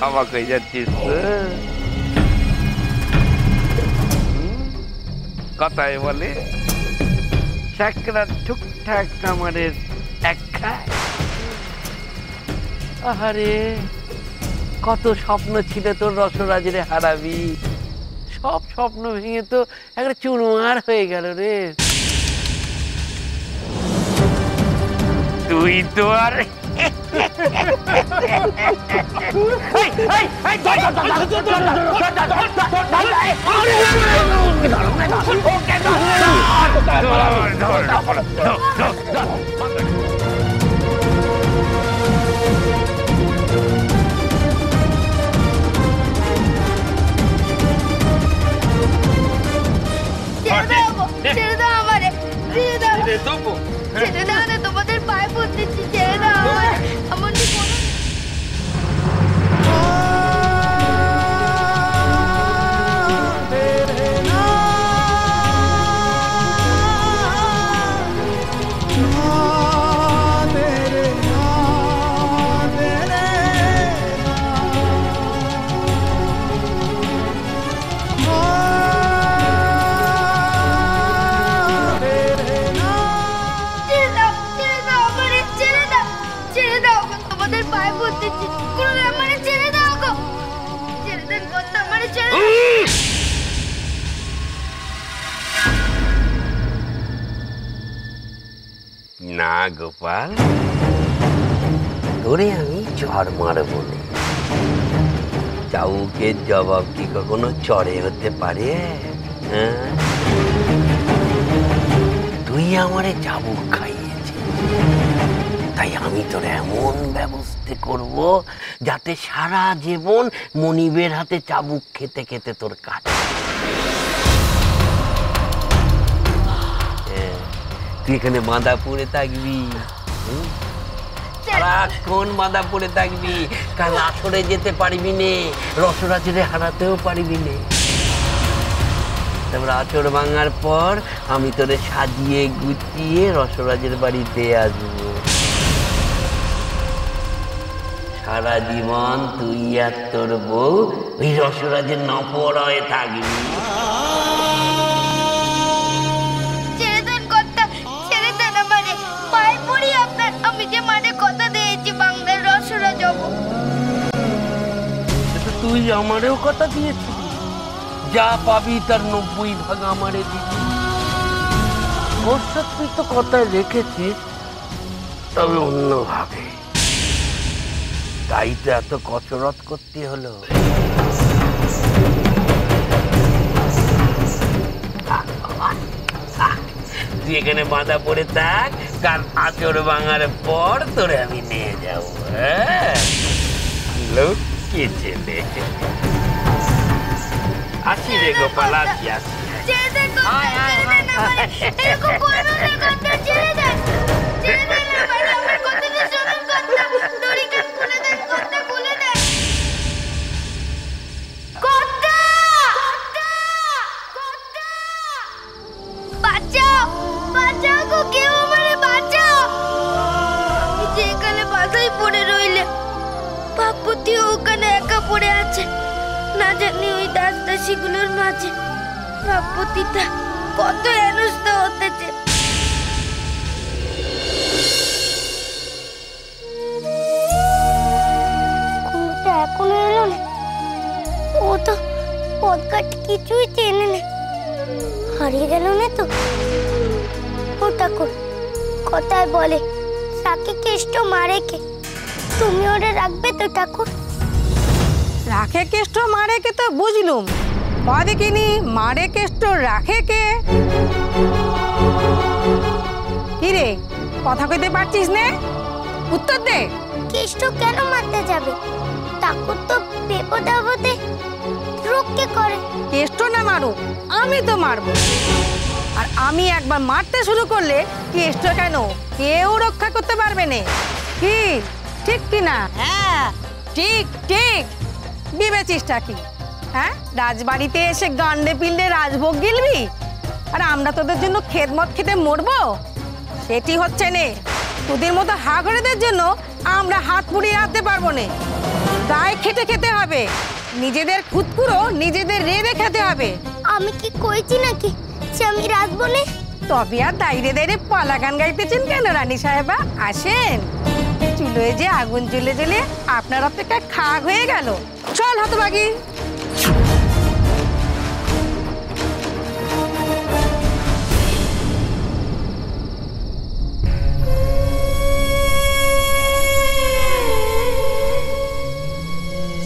আমাকে যাচ্ছিস কথায় বলে সাকরা ঠুকঠাক আমাদের এক খায়। আহারে কত স্বপ্ন ছিল তোর রসরাজরে হারাবি, সব স্বপ্ন ভেঙে তো একটা চুরমার হয়ে গেল রে। তুই তো আর তোমাদের পায়ে পড়তেছি, ছেড়ে দাও আমার। না গোপাল, তোরে আমি চড় মারবো না। চাউকের জবাব কি কখনো চড়ে হতে পারে? তুই আমারে চাবুক খাইয়েছিস, তাই আমি তোর এমন ব্যবস্থা করব যাতে সারা জীবন মনিবের হাতে চাবুক খেতে খেতে তোর কাটে। তুই এখানে বাঁধা পড়ে থাকবি, সারাক্ষণ বাঁধা পড়ে থাকবি, কাল আসরে যেতে পারবি নে, রসরাজরে হারাতেও পারবি নে। তারপর আচর ভাঙার পর আমি তোরে সাজিয়ে গুছিয়ে রসরাজের বাড়িতে আসবো। সারা জীবন তুই আর তোর বউ ওই রসরাজের নপর হয়ে থাকবি। তুই আমারেও কথা দিয়েছিস, যা পাবি তার 90 আমারে দিবি। অবশ্য তুই তো কথা রেখেছিস, তবে অন্যভাবে। তাই তো এত কসরত করতে হলো। তুই এখানে বাঁধা পড়ে থাক, কাল আচর ভাঙার পর তোরে আমি নিয়ে যাবো। লক্ষ্মী ছেলে, আসি রে গোপাল, আসি আসি। ওখানে একা পড়ে আছে, না জানি ওই দাস দাসীগুলোর মাঝে ভাবপতিটা কত হেনস্থা হতেছে। এখনো এলো না, ও তো পথঘাট কিছুই চেনে না, হারিয়ে গেল না তো? ও ঠাকুর, কথায় বলে সাকে কেষ্ট মারে কে, তুমি ওরে রাখবে তো ঠাকুর? রাখে কেষ্ট মারে কে তো বুঝলুম, দেখিনি মারে কেষ্ট রাখে কে? কি রে, কথা কইতে পারছিস না? উত্তর দে। কেষ্ট কেন মারতে যাবে? ঠাকুর তো বিপদ আপদে রক্ষে করে। কেষ্ট না মারুক, আমি তো মারবো। আর আমি একবার মারতে শুরু করলে কেষ্ট কেন কেউ রক্ষা করতে পারবে না। কি ঠিক কি না? হ্যাঁ ঠিক ঠিক। বিবেচিসটা কি? হ্যাঁ, রাজবাড়িতে এসে গান্ডে পিল্ডে রাজভোগ গিলবি আর আমরা তোদের জন্য খেদমত খেতে মরবো? সেটি হচ্ছে নে। তোদের মতো হাগরেদের জন্য আমরা হাত পুড়িয়ে রাখতে পারবো না। গায়ে খেতে খেতে হবে, নিজেদের খুদকুড়ো নিজেদের রেঁধে খেতে হবে। আমি কি কইছি নাকি যে আমি রাখবো না? তবে আর দাইরে দাইরে পালা গান গাইতেছেন কেন রানী সাহেবা? আসেন, চুলোয় যে আগুন জ্বলে জ্বলে আপনার অপেক্ষা খাগ হয়ে গেল। চল হতভাগী।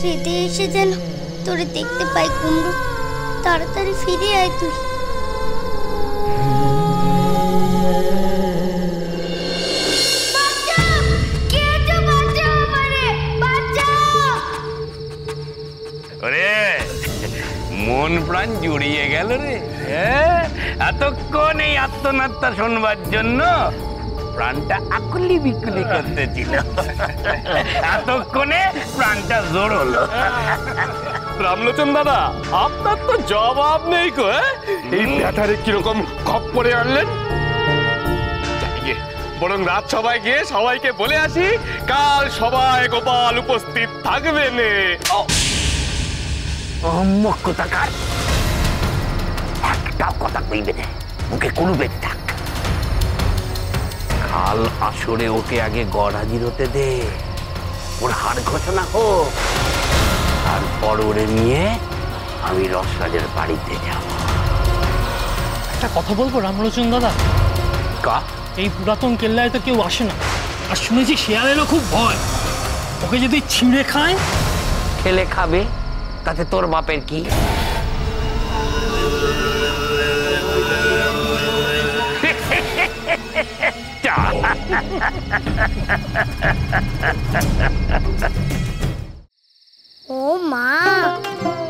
স্মৃতি এসে যেন তোরে দেখতে পাই কুমড়ো। তাড়াতাড়ি ফিরে আয় তুই। ওরে মন প্রাণ জুড়িয়ে গেল রে। এতক্ষণ এই আত্মনাত্মা শুনবার জন্য প্রাণটা আকুলি বিকুলি করতেছিল, এতক্ষণে প্রাণটা জোর হলো। রামলোচন দাদা, আপনার তো জবাব নেই গো। এই ব্যাটারে কিরকম খপ্পরে আনলেন? বরং রাজসভায় গিয়ে সবাইকে বলে আসি কাল সবাই গোপাল উপস্থিত থাকবে নে। কোথাকার একটাও কথা কইবে না, মুখে কোনো বেঁধে থাক। কাল আসরে ওকে আগে গড় হাজির হতে দে, ওর হাড় ঘোষণা হোক, তারপর ওরে নিয়ে আমি রসরাজের বাড়িতে যাব। একটা কথা বলবো রামলোচন দাদা? কা? এই পুরাতন কেল্লায় তো কেউ আসে না, আর শুনেছি শেয়াল এলো খুব ভয়। ওকে যদি ছিঁড়ে খায়? খেলে খাবে, তাতে তোর বাপের কি? ও মা,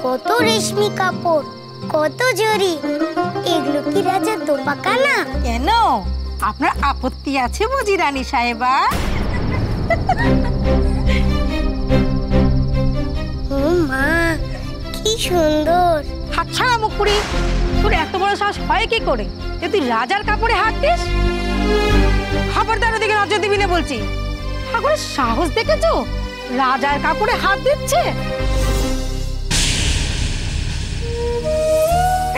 কত রেশমি কাপড়, কত জরি! এগুলো কি রাজা দোপাকা না? কেন, আপনার আপত্তি আছে বুঝি রানী সাহেবা? ও মা, কি সুন্দর! হাত ছাড়া মুখপুরি, তোর এত বড় সাহস হয় কি করে যে তুই রাজার কাপড়ে হাত দিস? খবরদার ওদিকে নজর দিবি না বলছি। ঠাকুরের সাহস দেখেছো? রাজার কাপড়ে হাত দিচ্ছে।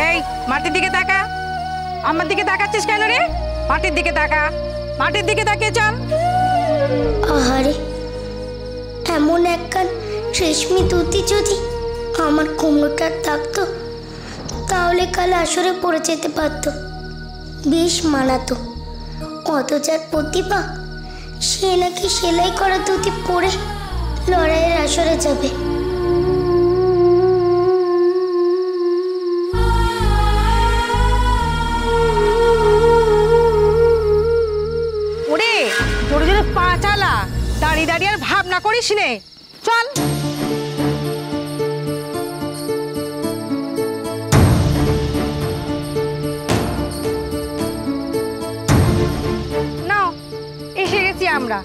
এই মাটির দিকে তাকা। আমার দিকে তাকাচ্ছিস কেন রে? মাটির দিকে তাকা, মাটির দিকে তাকিয়ে চল। আহারে, এমন একখান রেশমি ধুতি যদি আমার কুমড়োটার থাকতো, তাহলে কাল আসরে পড়ে যেতে পারতো, বেশ মানাতো। অথচার প্রতিভা, সে নাকি সেলাই করা ধুতি পরে লড়াইয়ের আসরে যাবে। ওরে জোরে জোরে পা চালা, দাঁড়িয়ে দাঁড়িয়ে আর ভাবনা করিস নে, চল। নাও, এসে গেছি আমরা।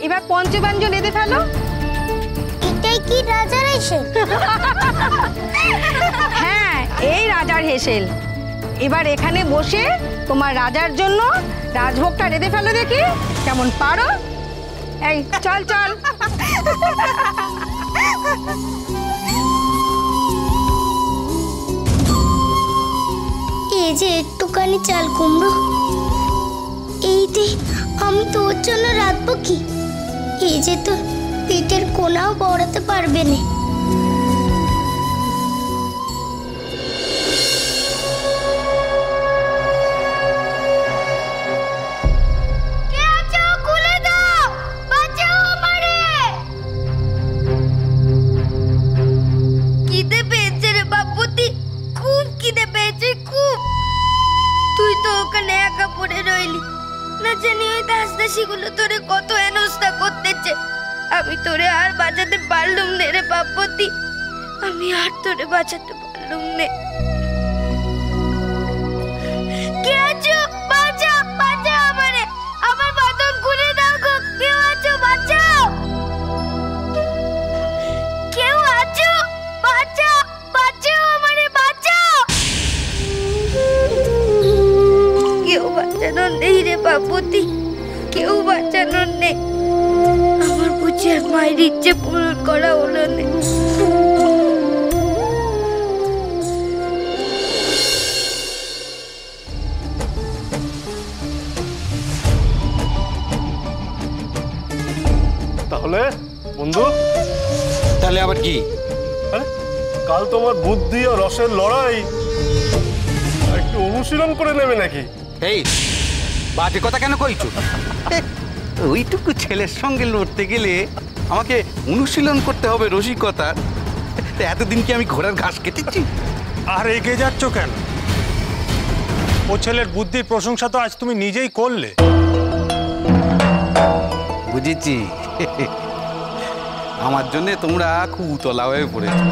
এবার পঞ্চব্যঞ্জন এতে ফেলো। এটাই কি রাজার হেসেল? হ্যাঁ, এই রাজার হেসেল। এবার এখানে বসে তোমার রাজার জন্য রাজভোগটা রেঁধে ফেলো, দেখি কেমন পারো। এই চল চল। এই যে একটুখানি চাল কুমড়ো, এইতে আমি তোর জন্য রাখবো কি? এই যে তোর পেটের কোনাও বড়াতে পারবে না। আমি তোরে আর বাঁচাতে পারলুম নে রে পার্বতী, আমি আর তোরে বাঁচাতে পারলুম নে। কে আছো? বাঁচাও, বাঁচাও আমারে, আমার বাঁধন খুলে দাও গো, কেউ আছো? বাঁচাও, কেউ আছো? বাঁচাও, বাঁচাও আমারে, বাঁচাও। কেউ বাঁচানোর নেই রে পার্বতী, কেউ বাঁচানোর নেই। আমার বুঝি আর মায়ের ইচ্ছে পূরণ করা হলো না। তাহলে বন্ধু, তাহলে আবার কি? আরে কাল তোমার বুদ্ধি ও রসের লড়াই, একটু অনুশীলন করে নেবে নাকি? এই বাজে কথা কেন কইছো? ওইটুকু ছেলের সঙ্গে লড়তে গেলে আমাকে অনুশীলন করতে হবে রসিকতা। এতদিন কি আমি ঘোড়ার ঘাস কেটেছি? আর এগিয়ে যাচ্ছ কেন? ও ছেলের বুদ্ধির প্রশংসা তো আজ তুমি নিজেই করলে। বুঝেছি, আমার জন্য তোমরা খুব উতলা হয়ে পড়েছো।